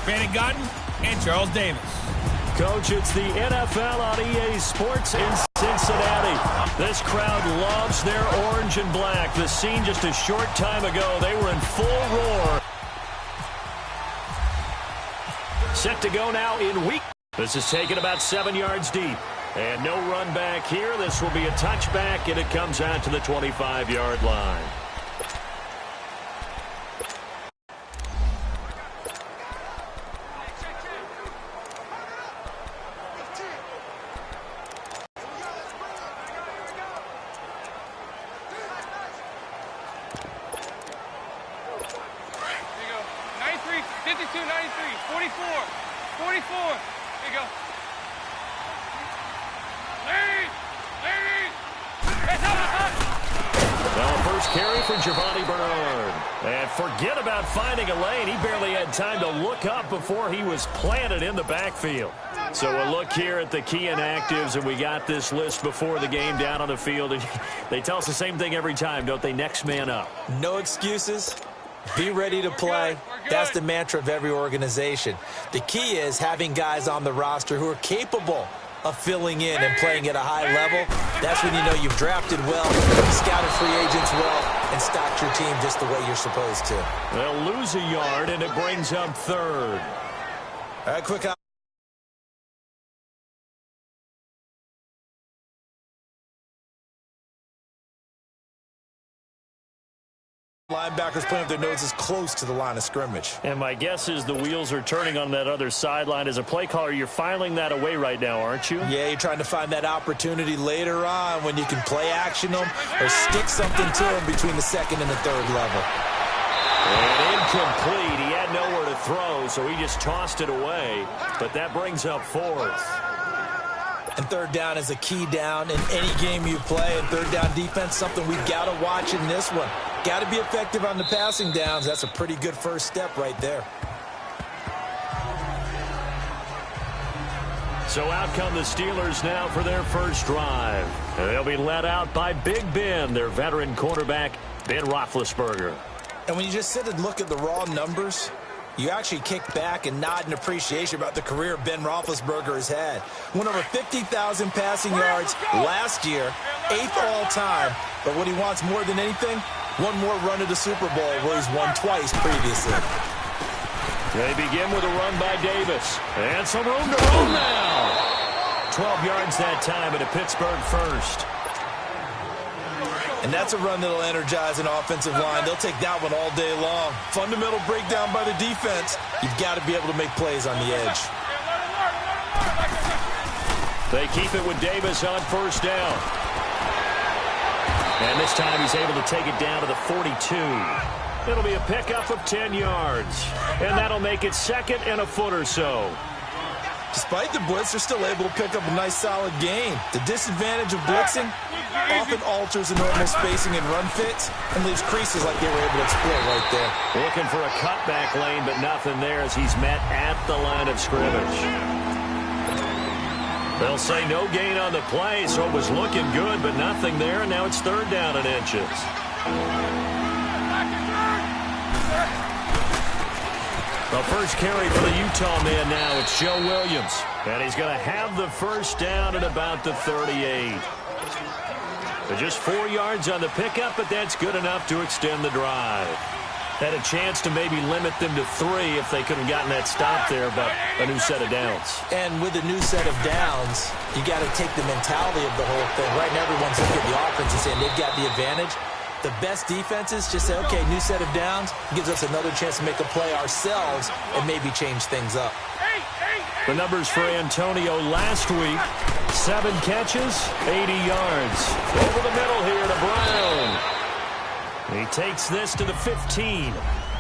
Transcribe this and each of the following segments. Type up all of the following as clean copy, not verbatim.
Brandon Gaudin, and Charles Davis. Coach, it's the NFL on EA Sports in Cincinnati. This crowd loves their orange and black. The scene just a short time ago, they were in full roar. Set to go now in week. This is taken about 7 yards deep. And no run back here. This will be a touchback, and it comes out to the 25-yard line. Forget about finding a lane. He barely had time to look up before he was planted in the backfield. So a look here at the key inactives, and we got this list before the game down on the field. And they tell us the same thing every time, don't they? Next man up. No excuses. Be ready to play. That's the mantra of every organization. The key is having guys on the roster who are capable of filling in and playing at a high level. That's when you know you've drafted well, scouted free agents well, and stocked your team just the way you're supposed to. They'll lose a yard, and it brings up third. All right, quick out. Linebackers putting up their noses close to the line of scrimmage. And my guess is the wheels are turning on that other sideline. As a play caller, you're filing that away right now, aren't you? Yeah, you're trying to find that opportunity later on when you can play action them or stick something to them between the second and the third level. And incomplete. He had nowhere to throw, so he just tossed it away. But that brings up fourth. And third down is a key down in any game you play. And third down defense, something we've got to watch in this one. Got to be effective on the passing downs. That's a pretty good first step right there. So out come the Steelers now for their first drive. They'll be led out by Big Ben, their veteran quarterback, Ben Roethlisberger. And when you just sit and look at the raw numbers, you actually kick back and nod in appreciation about the career Ben Roethlisberger has had. Went over 50,000 passing yards last year, 8th all-time. But what he wants more than anything, one more run at the Super Bowl where he's won twice previously. They begin with a run by Davis. And some room to run now. 12 yards that time at a Pittsburgh first. And that's a run that'll energize an offensive line. They'll take that one all day long. Fundamental breakdown by the defense. You've got to be able to make plays on the edge. They keep it with Davis on first down. And this time he's able to take it down to the 42. It'll be a pickup of 10 yards. And that'll make it second and a foot or so. Despite the blitz, they're still able to pick up a nice solid gain. The disadvantage of blitzing often alters the normal spacing and run fits and leaves creases like they were able to exploit right there. Looking for a cutback lane, but nothing there as he's met at the line of scrimmage. They'll say no gain on the play, so it was looking good, but nothing there, and now it's third down and inches. The first carry for the Utah man now, it's Joe Williams. And he's going to have the first down at about the 38. But just 4 yards on the pickup, but that's good enough to extend the drive. Had a chance to maybe limit them to 3 if they could have gotten that stop there, but a new set of downs. And with a new set of downs, you got to take the mentality of the whole thing. Right now, everyone's looking at the offense and saying they've got the advantage. The best defenses just say, okay, new set of downs, gives us another chance to make a play ourselves and maybe change things up. The numbers for Antonio last week, 7 catches, 80 yards. Over the middle here to Brown. He takes this to the 15.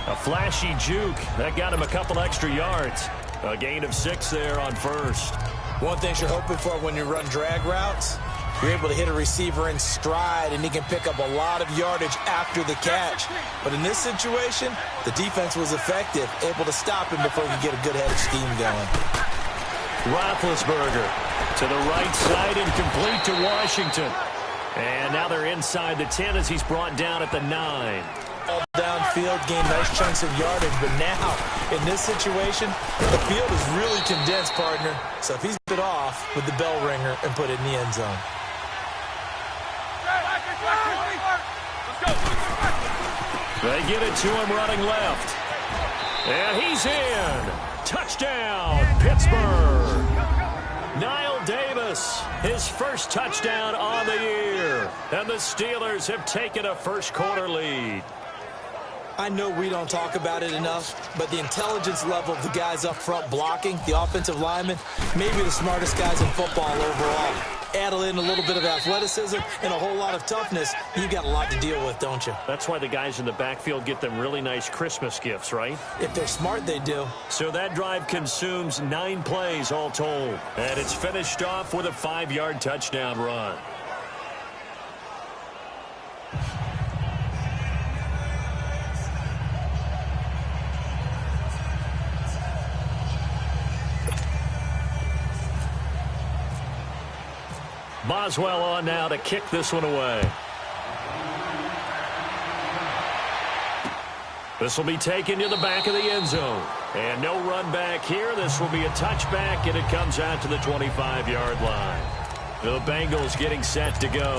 A flashy juke. That got him a couple extra yards. A gain of 6 there on first. One thing you're hoping for when you run drag routes, you're able to hit a receiver in stride, and he can pick up a lot of yardage after the catch. But in this situation, the defense was effective, able to stop him before he could get a good head of steam going. Roethlisberger to the right side and complete to Washington. And now they're inside the 10 as he's brought down at the 9. All downfield, gained nice chunks of yardage, but now In this situation, the field is really condensed, partner. So if he's bit off with the bell ringer and put it in the end zone. They get it to him running left. And he's in. Touchdown, Pittsburgh. Knile Davis, his first touchdown on the year. And the Steelers have taken a first-quarter lead. I know we don't talk about it enough, but the intelligence level of the guys up front blocking, the offensive linemen, maybe the smartest guys in football overall. Add in a little bit of athleticism and a whole lot of toughness, you got a lot to deal with, don't you? That's why the guys in the backfield get them really nice Christmas gifts, right? If they're smart, they do. So that drive consumes 9 plays all told. And it's finished off with a 5-yard touchdown run. Boswell on now to kick this one away. This will be taken to the back of the end zone. And no run back here. This will be a touchback, and it comes out to the 25-yard line. The Bengals getting set to go.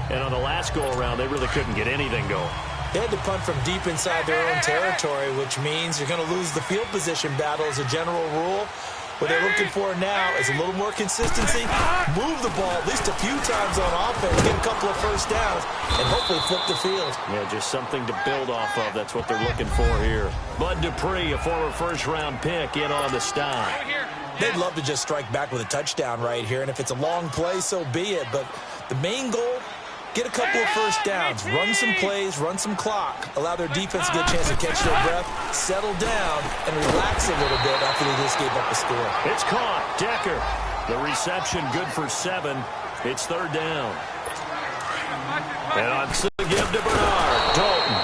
And on the last go-around, they really couldn't get anything going. They had to punt from deep inside their own territory, which means you're going to lose the field position battle as a general rule. What they're looking for now is a little more consistency, move the ball at least a few times on offense, get a couple of first downs, and hopefully flip the field. Yeah, just something to build off of. That's what they're looking for here. Bud Dupree, a former first-round pick, in on the stop. They'd love to just strike back with a touchdown right here, and if it's a long play, so be it. But the main goal, get a couple of first downs, run some plays, run some clock, allow their defense to get a chance to catch their breath, settle down, and relax a little bit after they just gave up a score. It's caught. Decker. The reception good for 7. It's 3rd down. And on to give to Bernard. Dalton.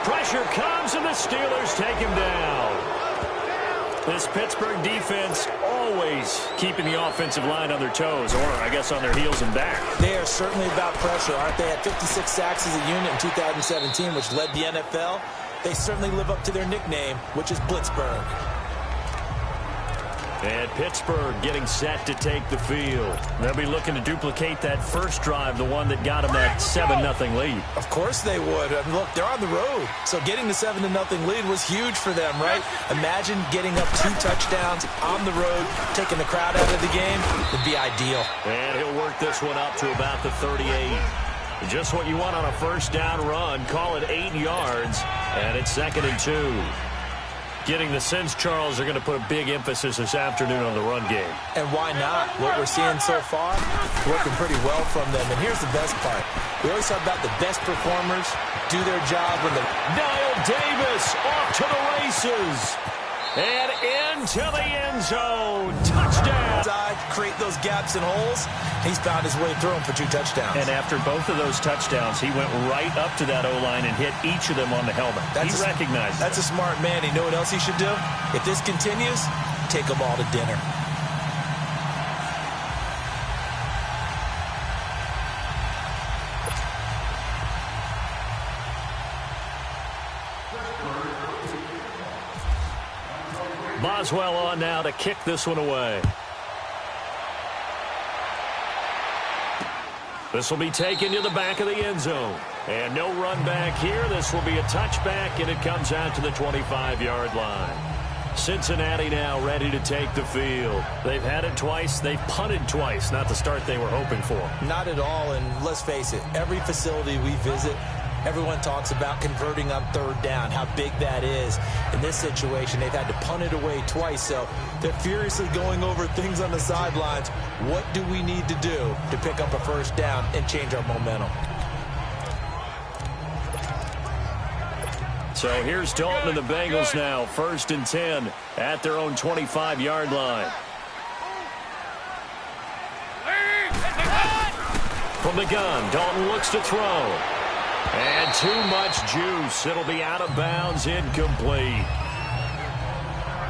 Pressure comes, and the Steelers take him down. This Pittsburgh defense always keeping the offensive line on their toes, or I guess on their heels and back. They are certainly about pressure, aren't they? At 56 sacks as a unit in 2017, which led the NFL. They certainly live up to their nickname, which is Blitzburg. And Pittsburgh getting set to take the field. They'll be looking to duplicate that first drive, the one that got them that 7-0 lead. Of course they would. I mean, look, they're on the road. So getting the 7-0 lead was huge for them, right? Imagine getting up 2 touchdowns on the road, taking the crowd out of the game. Would be ideal. And he'll work this one up to about the 38. Just what you want on a first down run. Call it 8 yards. And it's 2nd and 2. Getting the sense, Charles, they're going to put a big emphasis this afternoon on the run game. And why not? What we're seeing so far, working pretty well from them. And here's the best part. We always talk about the best performers do their job when the... Knile Davis off to the races. And into the end zone. Touchdown. Create those gaps and holes. He's found his way through them for 2 touchdowns. And after both of those touchdowns, he went right up to that O-line and hit each of them on the helmet. He recognized That's a smart man. You know what else he should do? If this continues, take them all to dinner. Boswell on now to kick this one away. This will be taken to the back of the end zone. And no run back here. This will be a touchback, and it comes out to the 25-yard line. Cincinnati now ready to take the field. They've had it twice. They've punted twice. Not the start they were hoping for. Not at all, and let's face it, every facility we visit, everyone talks about converting on 3rd down, how big that is. In this situation, they've had to punt it away twice, so they're furiously going over things on the sidelines. What do we need to do to pick up a first down and change our momentum? So here's Dalton and the Bengals now, 1st and 10 at their own 25-yard line. From the gun, Dalton looks to throw. And too much juice. It'll be out of bounds, incomplete.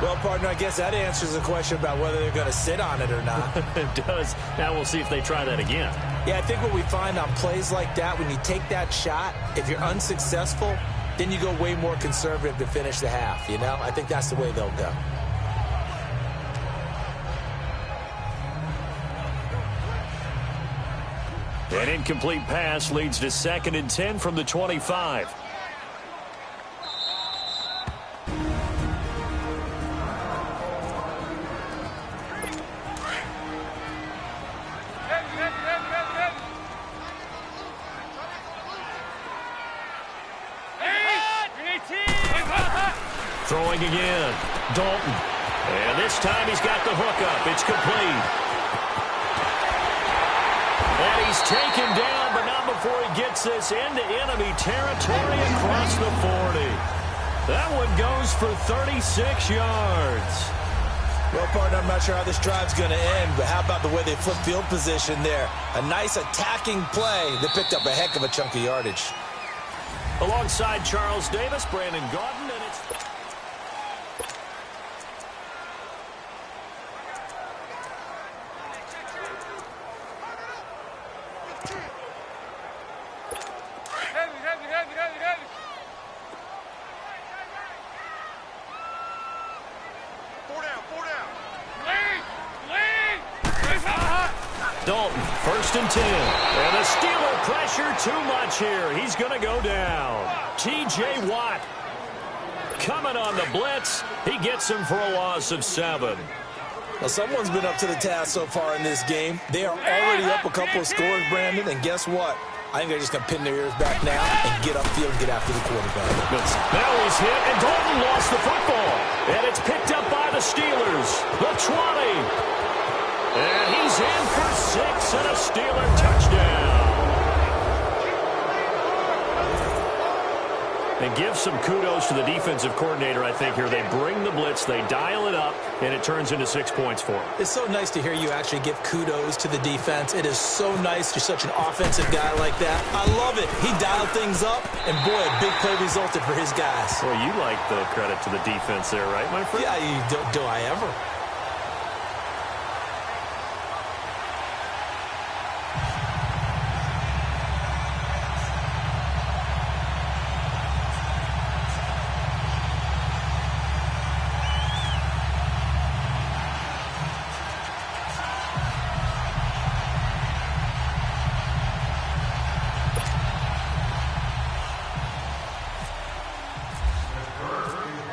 Well, partner, I guess that answers the question about whether they're going to sit on it or not. It does. Now we'll see if they try that again. Yeah, I think what we find on plays like that, when you take that shot, if you're unsuccessful, then you go way more conservative to finish the half, you know? I think that's the way they'll go. An incomplete pass leads to 2nd and 10 from the 25. Throwing again. Dalton. And this time he's got the hook up. It's complete. And he's taken down, but not before he gets this into enemy territory across the 40. That one goes for 36 yards. Well, partner, I'm not sure how this drive's going to end, but how about the way they flip field position there? A nice attacking play that picked up a heck of a chunk of yardage. Alongside Charles Davis, Brandon Gaudin, and it's... Dalton, 1st and 10. And the Steeler pressure too much here. He's going to go down. T.J. Watt coming on the blitz. He gets him for a loss of 7. Well, someone's been up to the task so far in this game. They are already up a couple of scores, Brandon, and guess what? I think they're just going to pin their ears back now and get upfield and get after the quarterback. Now he's hit, and Dalton lost the football. And it's picked up by the Steelers. The 20. And he's in for 6 and a Steeler touchdown. And give some kudos to the defensive coordinator, I think, here. They bring the blitz, they dial it up, and it turns into 6 points for them. It's so nice to hear you actually give kudos to the defense. It is so nice you're such an offensive guy like that. I love it. He dialed things up, and boy, a big play resulted for his guys. Well, you like the credit to the defense there, right, my friend? Yeah, do I ever?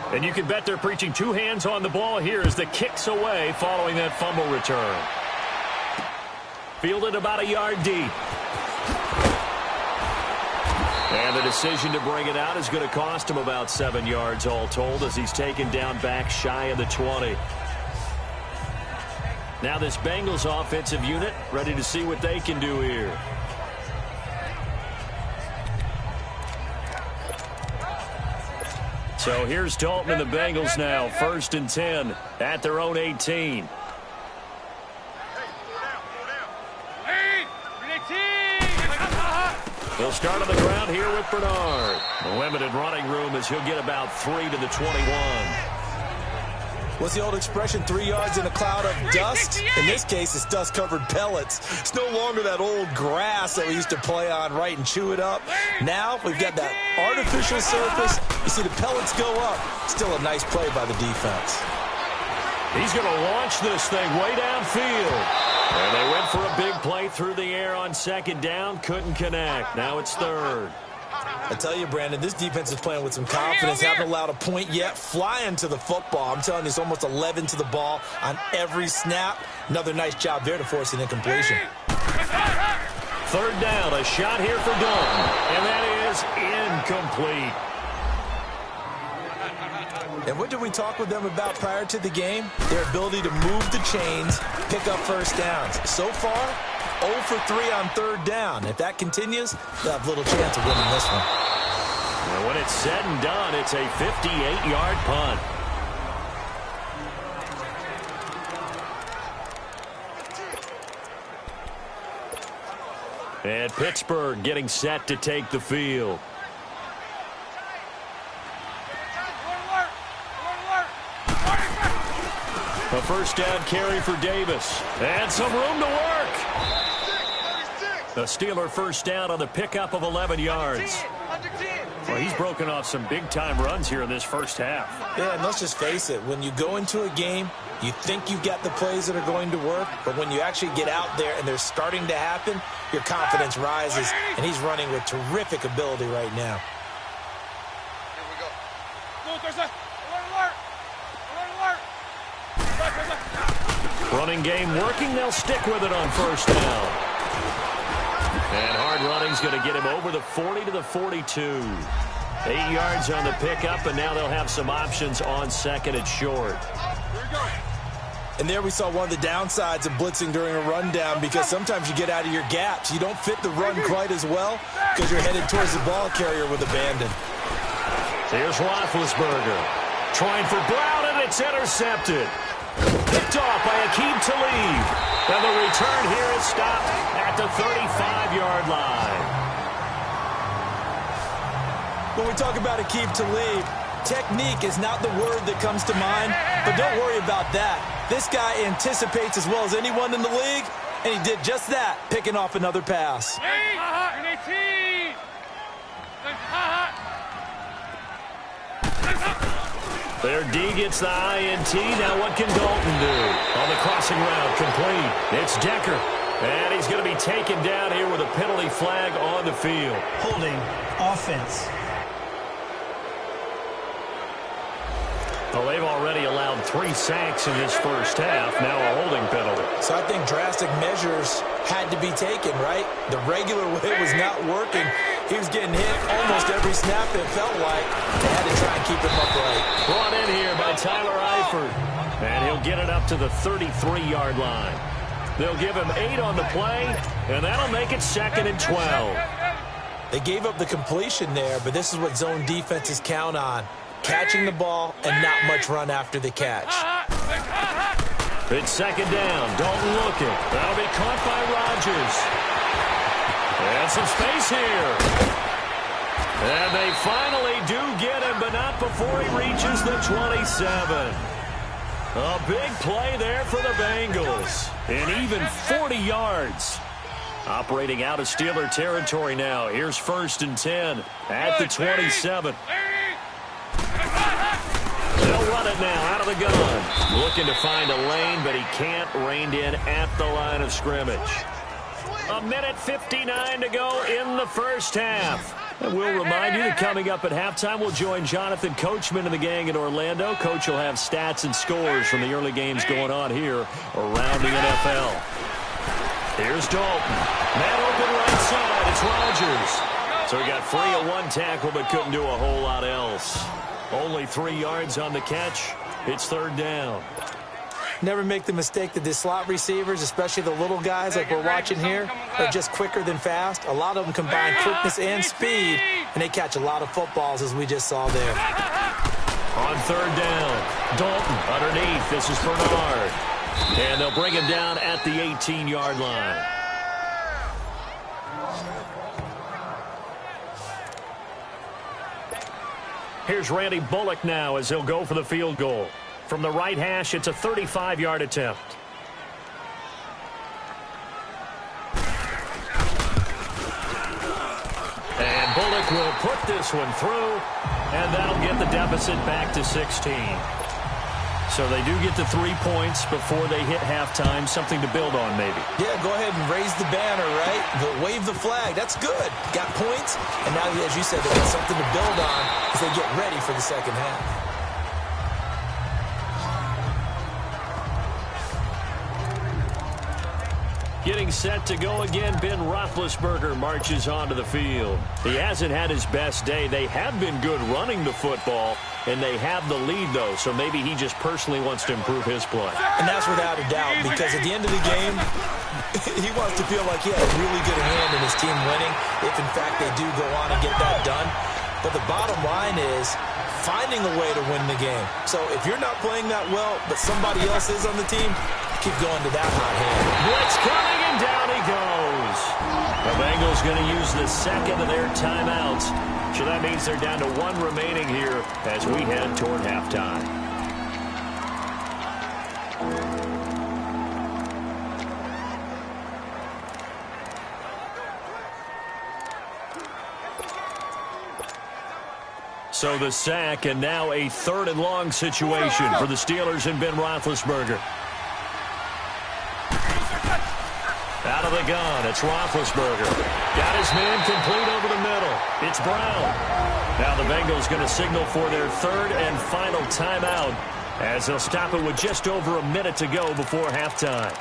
And you can bet they're preaching 2 hands on the ball here as the kick's away following that fumble return. Fielded about a yard deep. And the decision to bring it out is going to cost him about 7 yards all told as he's taken down back shy of the 20. Now this Bengals offensive unit ready to see what they can do here. So here's Dalton and the Bengals now, 1st and 10 at their own 18. They'll start on the ground here with Bernard. Limited running room as he'll get about 3 to the 21. What's the old expression, 3 yards in a cloud of dust? In this case, it's dust-covered pellets. It's no longer that old grass that we used to play on, right, and chew it up. Now we've got that artificial surface. You see the pellets go up. Still a nice play by the defense. He's going to launch this thing way downfield. And they went for a big play through the air on 2nd down. Couldn't connect. Now it's 3rd. I tell you, Brandon, this defense is playing with some confidence. Haven't allowed a point yet. Flying to the football. I'm telling you, it's almost 11 to the ball on every snap. Another nice job there to force an incompletion. 3rd down, a shot here for Dalton. And that is incomplete. And what did we talk with them about prior to the game? Their ability to move the chains, pick up 1st downs. So far, 0 for 3 on 3rd down. If that continues, they'll have little chance of winning this one. And when it's said and done, it's a 58-yard punt. And Pittsburgh getting set to take the field. A 1st down carry for Davis. And some room to work. A Steeler 1st down on the pickup of 11 yards. Well, Well, he's broken off some big-time runs here in this first half. Yeah, and let's just face it. When you go into a game, you think you've got the plays that are going to work, but when you actually get out there and they're starting to happen, your confidence rises, and he's running with terrific ability right now. Running game working. They'll stick with it on first down. And hard running's going to get him over the 40 to the 42. 8 yards on the pickup, and now they'll have some options on second and short. And there we saw one of the downsides of blitzing during a rundown, because sometimes you get out of your gaps. You don't fit the run quite as well because you're headed towards the ball carrier with abandon. Here's Roethlisberger. Trying for Brown, and it's intercepted. Picked off by Aqib Talib. And the return here is stopped at the 35-yard line. When we talk about Aqib Talib, technique is not the word that comes to mind, but don't worry about that. This guy anticipates as well as anyone in the league, and he did just that, picking off another pass. There, D gets the INT. Now what can Dalton do? On the crossing route, complete. It's Decker. And he's going to be taken down here with a penalty flag on the field. Holding offense. Well, they've already allowed 3 sacks in this first half. Now a holding penalty. So I think drastic measures had to be taken, right? The regular way was not working. He was getting hit almost every snap, it felt like. They had to try and keep him upright. Brought in here by Tyler Eifert. And he'll get it up to the 33-yard line. They'll give him 8 on the play, and that'll make it 2nd and 12. They gave up the completion there, but this is what zone defenses count on. Catching the ball and not much run after the catch. It's 2nd down. Dalton looking. That'll be caught by Rodgers. And some space here. And they finally do get him, but not before he reaches the 27. A big play there for the Bengals. And even 40 yards. Operating out of Steeler territory now. Here's 1st and 10 at the 27. They'll run it now out of the gun. Looking to find a lane, but he can't. Reined in at the line of scrimmage. 1:59 to go in the first half. And we'll remind you that coming up at halftime, we'll join Jonathan Coachman and the gang in Orlando. Coach will have stats and scores from the early games going on here around the NFL. Here's Dalton. Man open right side. It's Rodgers. So he got free of 1 tackle, but couldn't do a whole lot else. Only 3 yards on the catch. It's 3rd down. Never make the mistake that the slot receivers, especially the little guys like we're watching here, are just quicker than fast. A lot of them combine quickness and speed, and they catch a lot of footballs, as we just saw there. On 3rd down, Dalton underneath. This is Bernard. And they'll bring him down at the 18-yard line. Here's Randy Bullock now as he'll go for the field goal. From the right hash, it's a 35-yard attempt. And Bullock will put this one through, and that'll get the deficit back to 16. So they do get the 3 points before they hit halftime. Something to build on, maybe. Yeah, go ahead and raise the banner, right? Wave the flag. That's good. Got points, and now, as you said, they got something to build on as they get ready for the second half. Getting set to go again, Ben Roethlisberger marches onto the field. He hasn't had his best day. They have been good running the football, and they have the lead, though, so maybe he just personally wants to improve his play. And that's without a doubt, because at the end of the game, he wants to feel like he had a really good hand in his team winning, if, in fact, they do go on and get that done. But the bottom line is finding a way to win the game. So if you're not playing that well, but somebody else is on the team, keep going to that hot hand. Blitz coming, and down he goes. The Bengals going to use the 2nd of their timeouts. So that means they're down to 1 remaining here as we head toward halftime. So the sack, and now a 3rd and long situation for the Steelers and Ben Roethlisberger. Out of the gun, it's Roethlisberger. Got his man complete over the middle. It's Brown. Now the Bengals going to signal for their 3rd and final timeout as they'll stop it with just over a minute to go before halftime.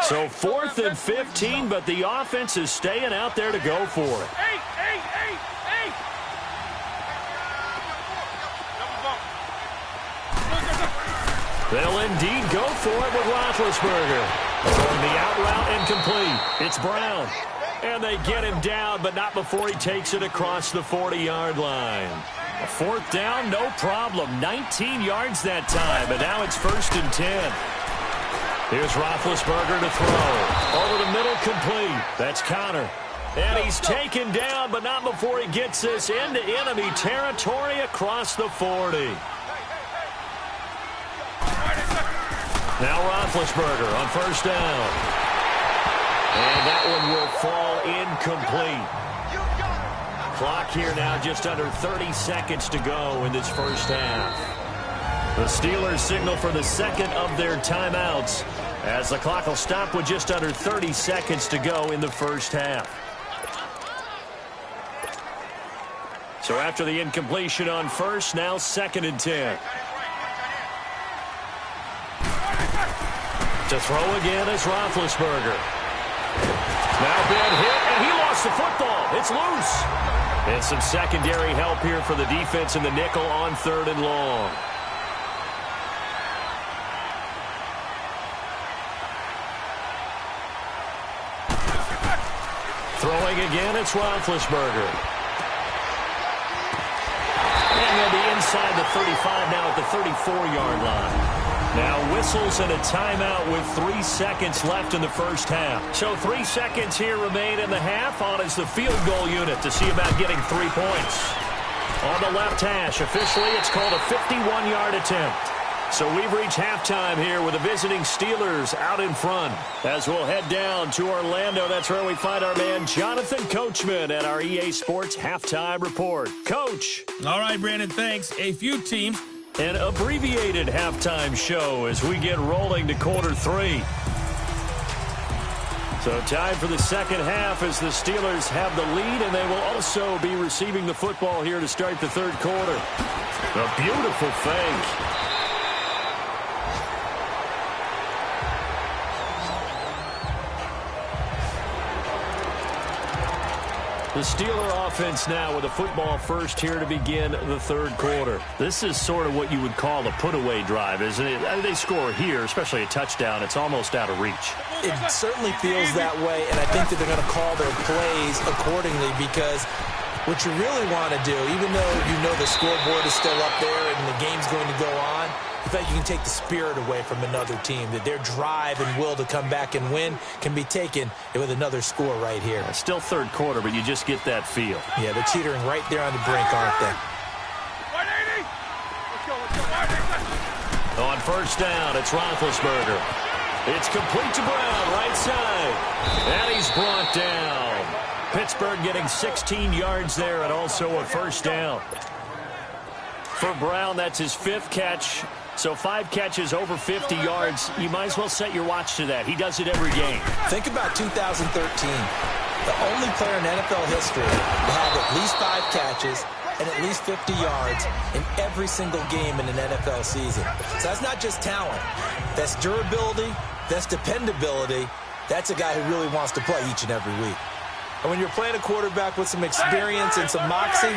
So 4th and 15, but the offense is staying out there to go for it. They'll indeed go for it with Roethlisberger. Throwing the out route incomplete. It's Brown. And they get him down, but not before he takes it across the 40-yard line. A 4th down, no problem. 19 yards that time, and now it's 1st and 10. Here's Roethlisberger to throw. Over the middle, complete. That's Connor. And he's taken down, but not before he gets this into enemy territory across the 40. Now Roethlisberger on 1st down. And that one will fall incomplete. Clock here now just under 30 seconds to go in this 1st half. The Steelers signal for the 2nd of their timeouts as the clock will stop with just under 30 seconds to go in the 1st half. So after the incompletion on 1st, now 2nd and 10. To throw again is Roethlisberger. Now Ben hit, and he lost the football. It's loose. And some secondary help here for the defense in the nickel on 3rd and long. Throwing again, it's Roethlisberger. And he'll be inside the 35 now at the 34-yard line. Now whistles and a timeout with 3 seconds left in the 1st half. So 3 seconds here remain in the half. On is the field goal unit to see about getting 3 points. On the left hash, officially it's called a 51-yard attempt. So we've reached halftime here with the visiting Steelers out in front. As we'll head down to Orlando, that's where we find our man Jonathan Coachman at our EA Sports Halftime Report. Coach. All right, Brandon, thanks. A few teams. An abbreviated halftime show as we get rolling to quarter 3. So time for the 2nd half as the Steelers have the lead, and they will also be receiving the football here to start the 3rd quarter. A beautiful fake. The Steeler offense now with a football first here to begin the 3rd quarter. This is sort of what you would call a put-away drive, isn't it? I mean, they score here, especially a touchdown. It's almost out of reach. It certainly feels that way, and I think that they're going to call their plays accordingly because what you really want to do, even though you know the scoreboard is still up there and the game's going to go on, I feel like you can take the spirit away from another team, that their drive and will to come back and win can be taken with another score right here. It's still 3rd quarter, but you just get that feel. Yeah, they're teetering right there on the brink, aren't they? On 1st down, it's Roethlisberger. It's complete to Brown, right side. And he's brought down. Pittsburgh getting 16 yards there and also a 1st down. For Brown, that's his 5th catch. So 5 catches over 50 yards. You might as well set your watch to that. He does it every game. Think about 2013. The only player in NFL history to have at least 5 catches and at least 50 yards in every single game in an NFL season. So that's not just talent. That's durability. That's dependability. That's a guy who really wants to play each and every week. And when you're playing a quarterback with some experience and some moxie,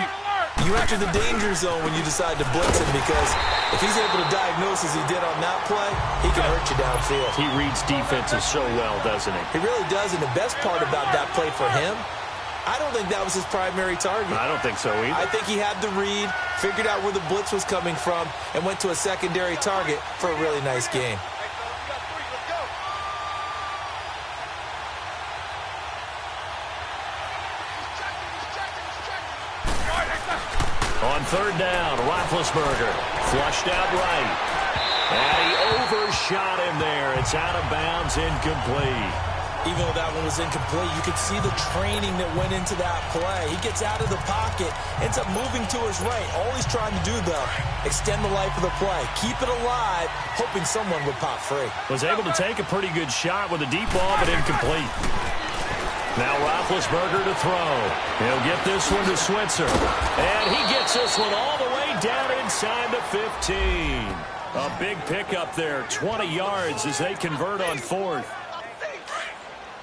you enter the danger zone when you decide to blitz him because if he's able to diagnose as he did on that play, he can hurt you downfield. He reads defenses so well, doesn't he? He really does, and the best part about that play for him, I don't think that was his primary target. I don't think so either. I think he had the read, figured out where the blitz was coming from, and went to a secondary target for a really nice game. On third down, Roethlisberger flushed out right. And he overshot him there. It's out of bounds, incomplete. Even though that one was incomplete, you could see the training that went into that play. He gets out of the pocket, ends up moving to his right. All he's trying to do, though, extend the life of the play. Keep it alive, hoping someone would pop free. Was able to take a pretty good shot with a deep ball, but incomplete. Now Roethlisberger to throw. He'll get this one to Switzer. And he gets this one all the way down inside the 15. A big pickup there, 20 yards as they convert on fourth.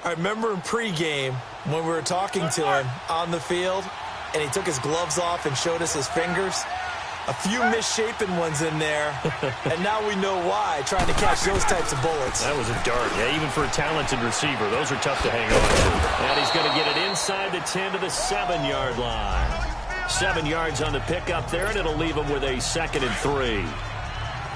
I remember in pregame when we were talking to him on the field, and he took his gloves off and showed us his fingers. A few misshapen ones in there, and now we know why, trying to catch those types of bullets. That was a dart. Yeah, even for a talented receiver, those are tough to hang on to. And he's going to get it inside the 10 to the 7-yard line. 7 yards on the pickup there, and it'll leave him with a 2nd and 3.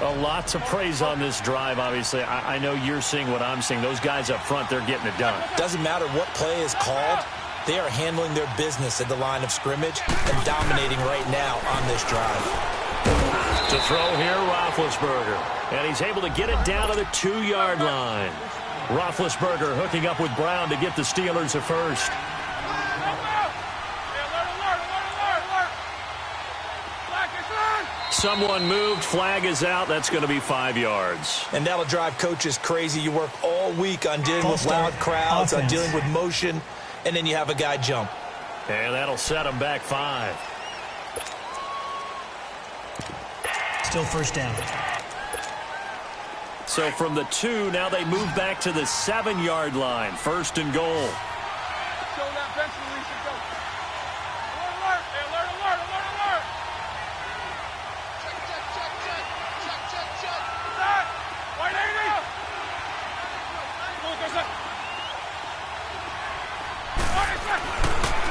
A lot to praise on this drive, obviously. I know you're seeing what I'm seeing. Those guys up front, they're getting it done. Doesn't matter what play is called. They are handling their business at the line of scrimmage and dominating right now on this drive. To throw here, Roethlisberger. And he's able to get it down to the 2-yard line. Roethlisberger hooking up with Brown to get the Steelers a first. Someone moved. Flag is out. That's going to be 5 yards. And that'll drive coaches crazy. You work all week on dealing with loud crowds, on dealing with motion, and then you have a guy jump. And that'll set him back 5. Still first down. So from the 2, now they move back to the 7-yard line. 1st and goal.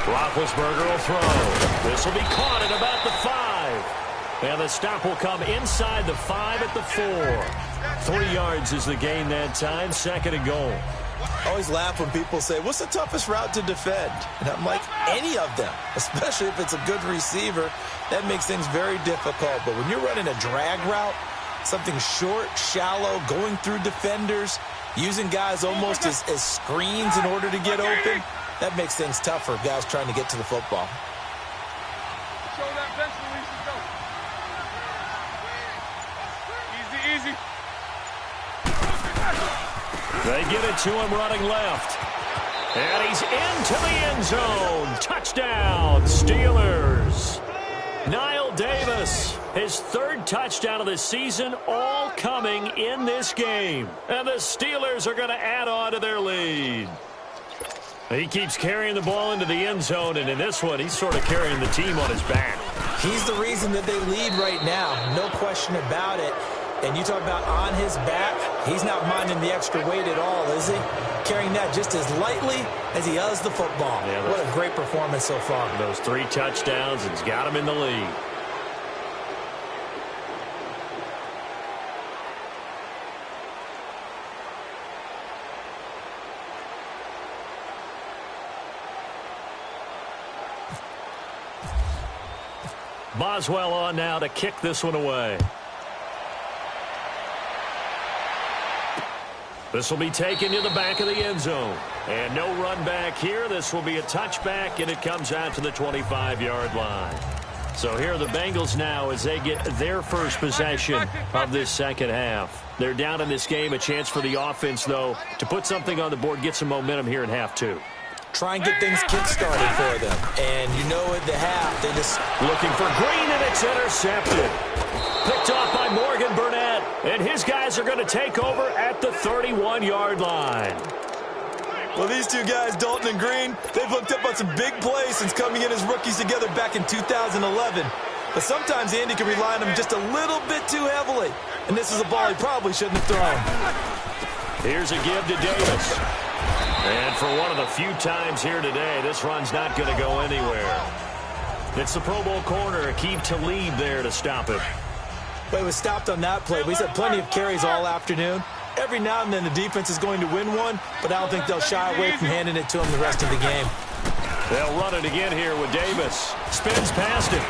Roethlisberger will throw. This will be caught at about the 5. And the stop will come inside the 5 at the 4. 3 yards is the gain that time. 2nd and goal. I always laugh when people say, what's the toughest route to defend? And I'm like, any of them, especially if it's a good receiver. That makes things very difficult. But when you're running a drag route, something short, shallow, going through defenders, using guys almost as screens in order to get open, that makes things tough for guys trying to get to the football. Easy. They get it to him running left. And he's into the end zone. Touchdown, Steelers. Knile Davis, his 3rd touchdown of the season, all coming in this game. And the Steelers are going to add on to their lead. He keeps carrying the ball into the end zone, and in this one, he's sort of carrying the team on his back. He's the reason that they lead right now, no question about it. And you talk about on his back, he's not minding the extra weight at all, is he? Carrying that just as lightly as he does the football. Yeah, what a great performance so far. Those 3 touchdowns, it's got him in the lead. Boswell on now to kick this one away. This will be taken to the back of the end zone. And no run back here. This will be a touchback, and it comes out to the 25-yard line. So here are the Bengals now as they get their first possession of this second half. They're down in this game. A chance for the offense, though, to put something on the board, get some momentum here in half 2. Try and get things kick-started for them. And you know at the half, they just... Looking for Green, and it's intercepted. Picked off by Morgan Burnett. And his guys are going to take over at the 31-yard line. Well, these two guys, Dalton and Green, they've hooked up on some big plays since coming in as rookies together back in 2011. But sometimes Andy can rely on them just a little bit too heavily. And this is a ball he probably shouldn't have thrown. Here's a give to Davis. And for one of the few times here today, this run's not going to go anywhere. It's the Pro Bowl corner, Aqib Talib there to stop it. But it was stopped on that play. He's had plenty of carries all afternoon. Every now and then the defense is going to win one, but I don't think they'll shy away from handing it to him the rest of the game. They'll run it again here with Davis. Spins past him.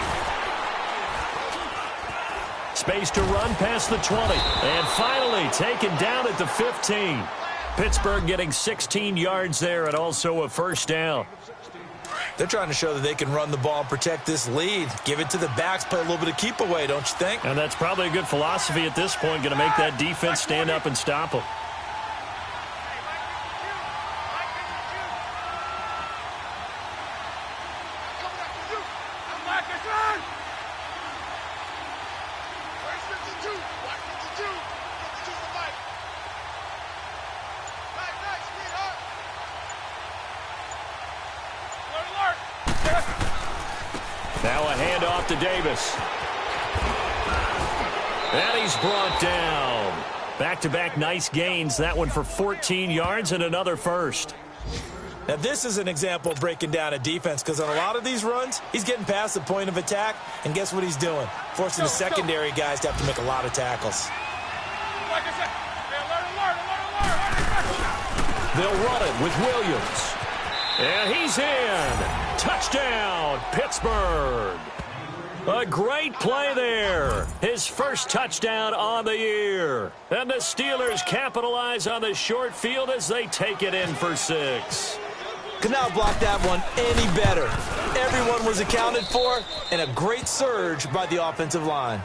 space to run past the 20. And finally taken down at the 15. Pittsburgh getting 16 yards there and also a first down. They're trying to show that they can run the ball and protect this lead. Give it to the backs, play a little bit of keep away, don't you think? And that's probably a good philosophy at this point, going to make that defense stand up and stop them. Now a handoff to Davis. And he's brought down. Back-to-back nice gains. That one for 14 yards and another first. Now this is an example of breaking down a defense because on a lot of these runs, he's getting past the point of attack, and guess what he's doing? Forcing the secondary guys to have to make a lot of tackles. They'll run it with Williams. And he's in. Touchdown, Pittsburgh. A great play there. His first touchdown on the year. And the Steelers capitalize on the short field as they take it in for 6. Could not block that one any better. Everyone was accounted for, and a great surge by the offensive line.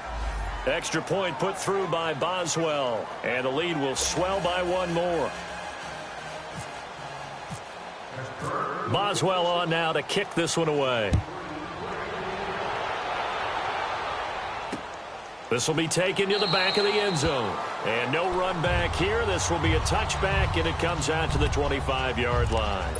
Extra point put through by Boswell. And the lead will swell by one more. Boswell on now to kick this one away. This will be taken to the back of the end zone. And no run back here. This will be a touchback, and it comes out to the 25-yard line.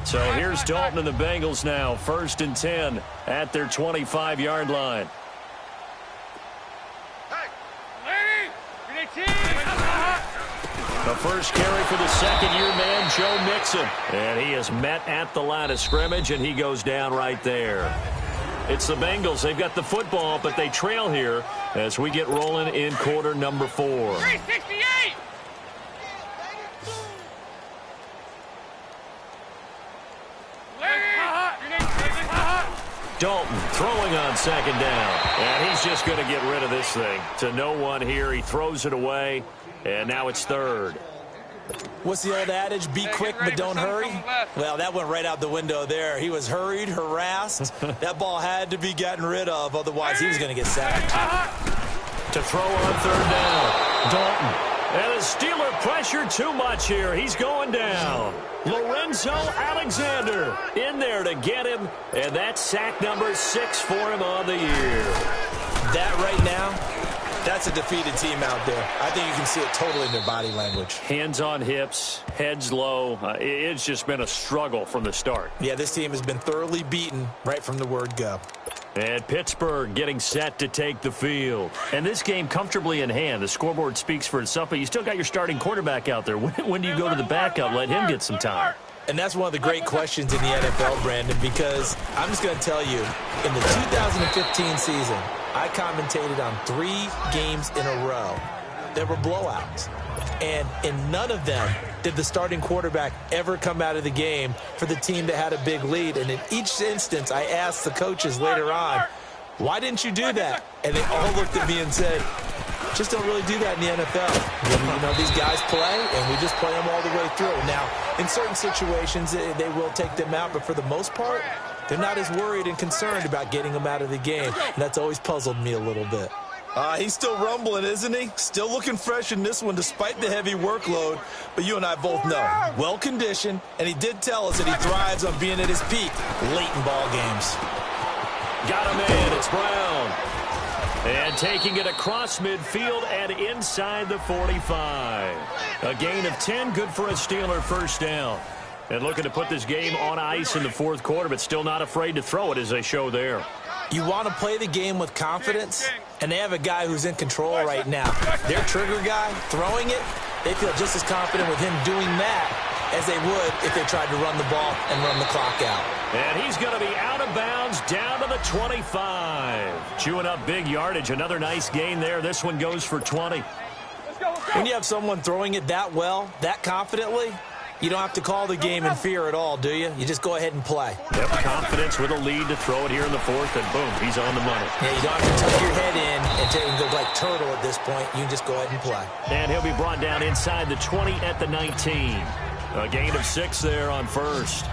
So here's Dalton and the Bengals now. 1st and 10 at their 25-yard line. The first carry for the second-year man, Joe Mixon. And he is met at the line of scrimmage, and he goes down right there. It's the Bengals. They've got the football, but they trail here as we get rolling in quarter number 4. 368! Dalton throwing on second down. And he's just going to get rid of this thing. To no one here. He throws it away. And now it's 3rd. What's the old adage? Be quick, but don't hurry? Well, that went right out the window there. He was hurried, harassed. That ball had to be gotten rid of. Otherwise, he was going to get sacked. To throw on 3rd down. Dalton. And the Steeler pressure too much here. He's going down. Lorenzo Alexander in there to get him. And that's sack number 6 for him on the year. That right now, that's a defeated team out there. I think you can see it totally in their body language. Hands on hips, heads low. It's just been a struggle from the start. Yeah, this team has been thoroughly beaten right from the word go. And Pittsburgh getting set to take the field. And this game comfortably in hand. The scoreboard speaks for itself, but you still got your starting quarterback out there. When do you go to the backup, let him get some time? And that's one of the great questions in the NFL, Brandon, because I'm just going to tell you, in the 2015 season, I commentated on 3 games in a row. There were blowouts. And in none of them did the starting quarterback ever come out of the game for the team that had a big lead. And in each instance, I asked the coaches later on, why didn't you do that? And they all looked at me and said, just don't really do that in the NFL. You know, these guys play, and we just play them all the way through. Now, in certain situations, they will take them out, but for the most part, they're not as worried and concerned about getting them out of the game. And that's always puzzled me a little bit. He's still rumbling, isn't he? Still looking fresh in this one despite the heavy workload. But you and I both know, well-conditioned, and he did tell us that he thrives on being at his peak late in ball games. Got him in. It's Brown. And taking it across midfield and inside the 45. A gain of 10, good for a Steeler first down. And looking to put this game on ice in the 4th quarter, but still not afraid to throw it as they show there. You want to play the game with confidence, and they have a guy who's in control right now. Their trigger guy, throwing it, they feel just as confident with him doing that as they would if they tried to run the ball and run the clock out. And he's going to be out of bounds down to the 25. Chewing up big yardage. Another nice gain there. This one goes for 20. When you have someone throwing it that well, that confidently, You don't have to call the game in fear at all, do you? You just go ahead and play. Yep, confidence with a lead to throw it here in the fourth, and boom, he's on the money. Yeah, you don't have to tuck your head in and go like turtle at this point. You can just go ahead and play. And he'll be brought down inside the 20 at the 19. A gain of 6 there on first.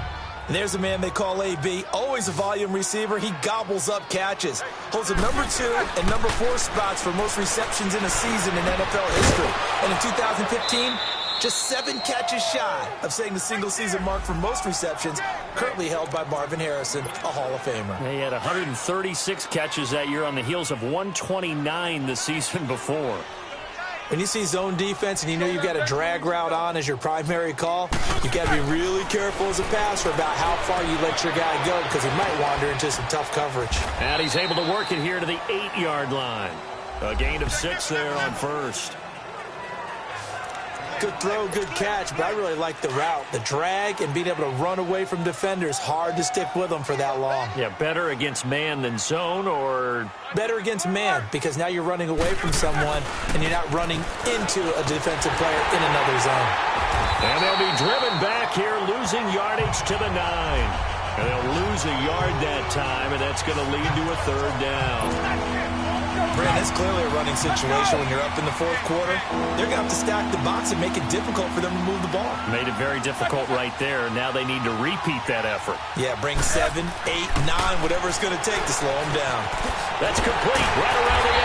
And there's a man they call AB, always a volume receiver. He gobbles up catches. Holds the number 2 and number 4 spots for most receptions in a season in NFL history. And in 2015, just 7 catches shy of setting the single-season mark for most receptions, currently held by Marvin Harrison, a Hall of Famer. He had 136 catches that year on the heels of 129 the season before. When you see zone defense and you know you've got a drag route on as your primary call, you've got to be really careful as a passer about how far you let your guy go because he might wander into some tough coverage. And he's able to work it here to the 8-yard line. A gain of 6 there on first. Good throw, good catch, but I really like the route. The drag and being able to run away from defenders, hard to stick with them for that long. Yeah, better against man than zone, or better against man, because now you're running away from someone and you're not running into a defensive player in another zone. And they'll be driven back here, losing yardage to the 9. And they'll lose a yard that time, and that's going to lead to a 3rd down. Brandon, it's clearly a running situation when you're up in the 4th quarter. They're going to have to stack the box and make it difficult for them to move the ball. Made it very difficult right there. Now they need to repeat that effort. Yeah, bring 7, 8, 9, whatever it's going to take to slow them down. That's complete, right around the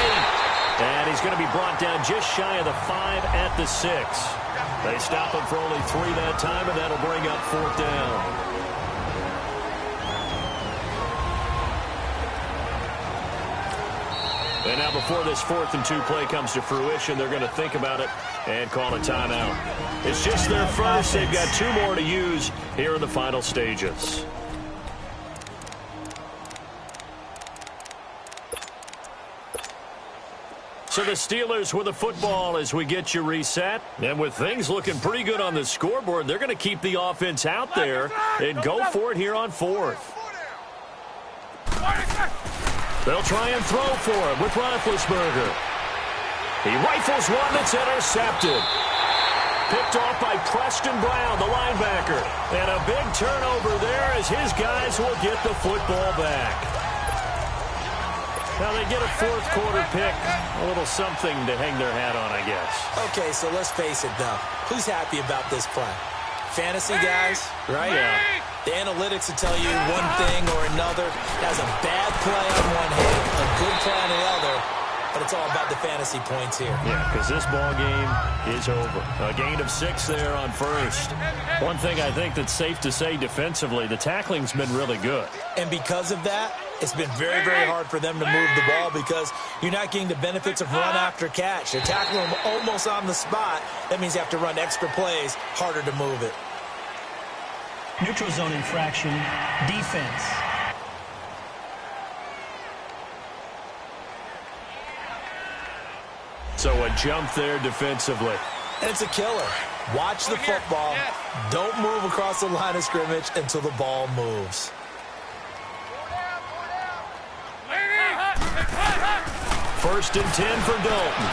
8. And he's going to be brought down just shy of the 5 at the 6. They stop him for only 3 that time, and that'll bring up 4th down. And now before this 4th and 2 play comes to fruition, they're going to think about it and call a timeout. It's just their first. They've got 2 more to use here in the final stages. So the Steelers with the football as we get you reset. And with things looking pretty good on the scoreboard, they're going to keep the offense out there and go for it here on 4th. They'll try and throw for him with Roethlisberger. He rifles one that's intercepted. Picked off by Preston Brown, the linebacker. And a big turnover there as his guys will get the football back. Now they get a 4th quarter pick. A little something to hang their hat on, I guess. Okay, so let's face it, though. Who's happy about this play? Fantasy guys, right? Yeah. The analytics will tell you one thing or another. That's a bad play on one hand, a good play on the other, but it's all about the fantasy points here. Yeah, because this ball game is over. A gain of 6 there on first. One thing I think that's safe to say defensively, the tackling's been really good. And because of that, it's been very, very hard for them to move the ball because you're not getting the benefits of run after catch. They're tackling them almost on the spot. That means you have to run extra plays, harder to move it. Neutral zone infraction, defense. So a jump there defensively. And it's a killer. Watch the football. Don't move across the line of scrimmage until the ball moves. First and 10 for Dalton.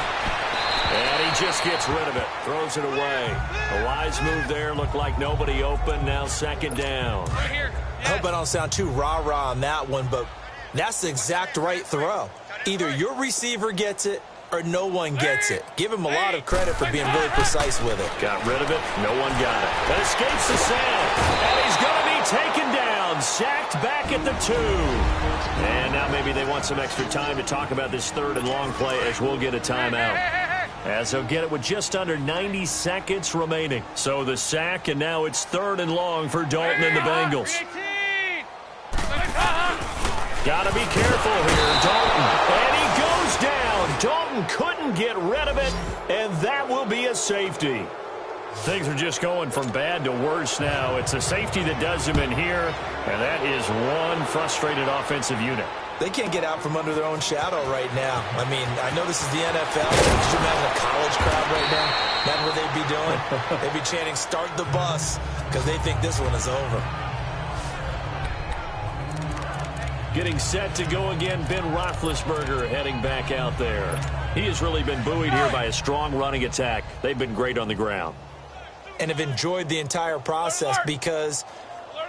And he just gets rid of it. Throws it away. A wise move there. Looked like nobody open. Now 2nd down. I hope I don't sound too rah-rah on that one, but that's the exact right throw. Either your receiver gets it or no one gets it. Give him a lot of credit for being really precise with it. Got rid of it. No one got it. That escapes the sound. And he's going to be taken down. Sacked back at the 2. And now maybe they want some extra time to talk about this 3rd and long play as we'll get a timeout. As they'll get it with just under 90 seconds remaining. So the sack, and now it's 3rd and long for Dalton and the Bengals. Got to be careful here, Dalton. And he goes down. Dalton couldn't get rid of it, and that will be a safety. Things are just going from bad to worse now. It's a safety that does them in here, and that is one frustrated offensive unit. They can't get out from under their own shadow right now. I mean, I know this is the NFL. Could you imagine a college crowd right now? That's what they'd be doing. They'd be chanting, "Start the bus," because they think this one is over. Getting set to go again, Ben Roethlisberger heading back out there. He has really been buoyed here by a strong running attack. They've been great on the ground. and have enjoyed the entire process because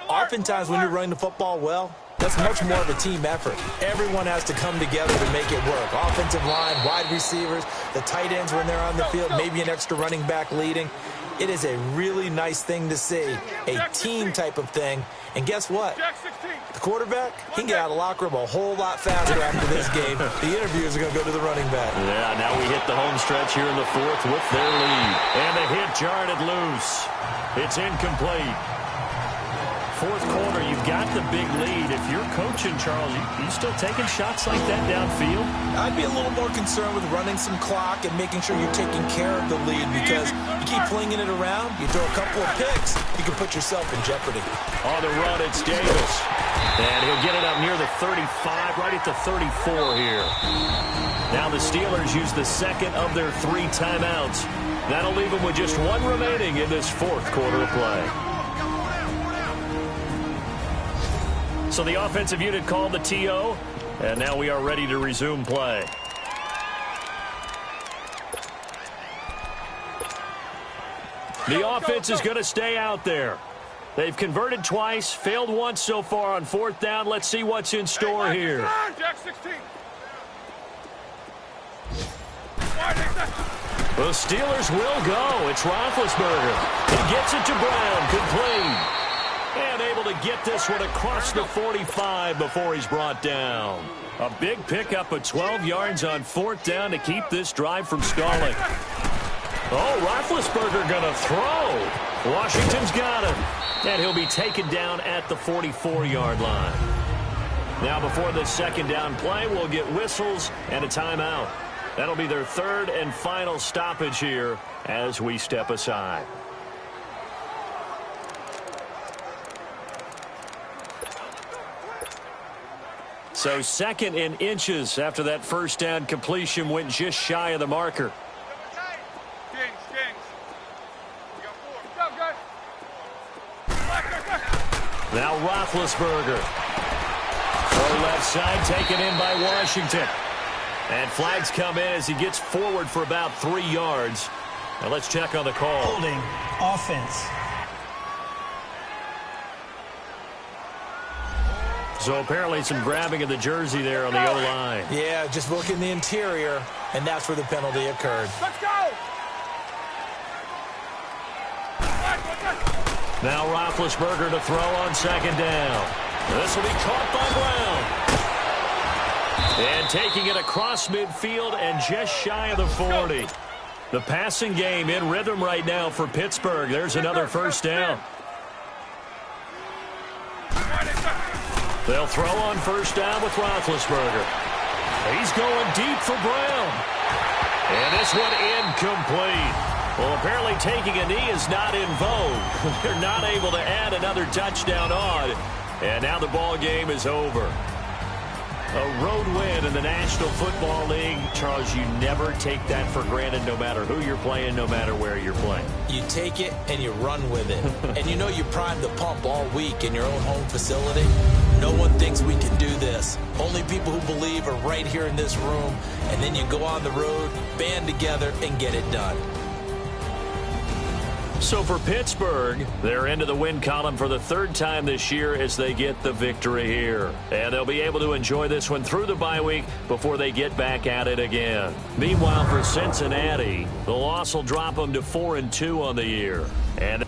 oftentimes when you're running the football well, that's much more of a team effort. Everyone has to come together to make it work. Offensive line, wide receivers, the tight ends when they're on the field, maybe an extra running back leading. It is a really nice thing to see, a team type of thing. And guess what? The quarterback, he can get out of the locker room a whole lot faster after this game. The interviews are going to go to the running back. Yeah, now we hit the home stretch here in the fourth with their lead. And the hit jarred it loose. It's incomplete. Fourth quarter, you've got the big lead. If you're coaching, Charles, you still taking shots like that downfield? I'd be a little more concerned with running some clock and making sure you're taking care of the lead because you keep flinging it around, you throw a couple of picks, you can put yourself in jeopardy. On the run, it's Davis. And he'll get it up near the 35, right at the 34 here. Now the Steelers use the second of their 3 timeouts. That'll leave them with just 1 remaining in this fourth quarter of play. So the offensive unit called the TO, and now we are ready to resume play. The offense is going to stay out there. They've converted twice, failed once so far on 4th down. Let's see what's in store here. The Steelers will go. It's Roethlisberger. He gets it to Brown, complete. And able to get this one across the 45 before he's brought down. A big pickup of 12 yards on 4th down to keep this drive from stalling. Oh, Roethlisberger going to throw. Washington's got him. And he'll be taken down at the 44-yard line. Now before this second down play, we'll get whistles and a timeout. That'll be their 3rd and final stoppage here as we step aside. So 2nd and inches after that first down completion went just shy of the marker. Now Roethlisberger. Throw left side taken in by Washington. And flags come in as he gets forward for about 3 yards. Now let's check on the call. Holding offense. So apparently some grabbing of the jersey there on the O-line. Yeah, just look in the interior, and that's where the penalty occurred. Let's go! Now Roethlisberger to throw on 2nd down. This will be caught by Brown. And taking it across midfield and just shy of the 40. The passing game in rhythm right now for Pittsburgh. There's another first down. They'll throw on 1st down with Roethlisberger. He's going deep for Brown. And this one incomplete. Well, apparently taking a knee is not in vogue. They're not able to add another touchdown on. And now the ball game is over. A road win in the National Football League. Charles, you never take that for granted no matter who you're playing, no matter where you're playing. You take it and you run with it. And you know you primed the pump all week in your own home facility. No one thinks we can do this. Only people who believe are right here in this room. And then you go on the road, band together, and get it done. So for Pittsburgh, they're into the win column for the 3rd time this year as they get the victory here. And they'll be able to enjoy this one through the bye week before they get back at it again. Meanwhile, for Cincinnati, the loss will drop them to 4-2 on the year. And